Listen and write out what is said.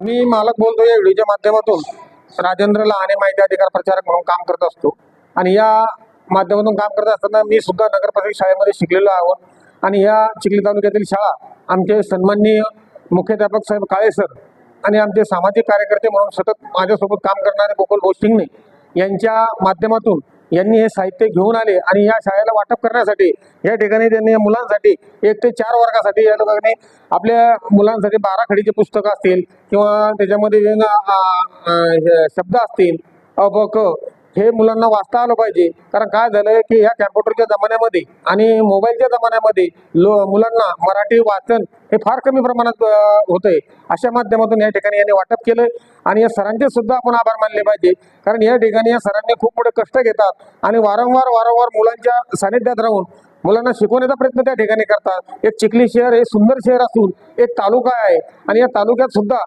मी मालक बोलतो या व्हिडिओच्या माध्यमातून राजेंद्र लहाने माहिती अधिकार प्रचारक म्हणून काम करत असतो आणि या माध्यमातून काम करत असताना मी सुद्धा नगरपालिका शाळेमध्ये शिकलेलो आहोत आणि या चिखली तालुक्यातील शाळा आमचे सन्माननीय मुख्याध्यापक साहेब काळे सर आणि आमचे सामाजिक कार्यकर्ते म्हणून सतत माझ्यासोबत काम करणारे गोकुल भोसटिंगणे यांच्या माध्यमातून यांनी हे साहित्य घेऊन आले आणि या शाळेला वाटप करण्यासाठी या ठिकाणी त्यांनी या मुलांसाठी 1 ते 4 वर्गासाठी या लोकांनी आपल्या मुलांसाठी 12 खडीचे पुस्तकं असतील किंवा त्याच्यामध्ये शब्द असतील अ ब क हे मुलांना वाचता आलं पाहिजे. कारण काय झालंय की या कॅम्प्युटरच्या जमान्यामध्ये आणि मोबाईलच्या जमान्यामध्ये मुलांना मराठी वाचन हे फार कमी प्रमाणात होतंय. अशा माध्यमातून या ठिकाणी यांनी वाटप केलंय आणि या सरांचे सुद्धा आपण आभार मानले पाहिजे. कारण या ठिकाणी या सरांनी खूप मोठे कष्ट घेतात आणि वारंवार मुलांच्या सानिध्यात राहून मुलांना शिकवण्याचा प्रयत्न त्या ठिकाणी करतात. एक चिखली शहर हे सुंदर शहर असून एक तालुका आहे आणि या तालुक्यात सुद्धा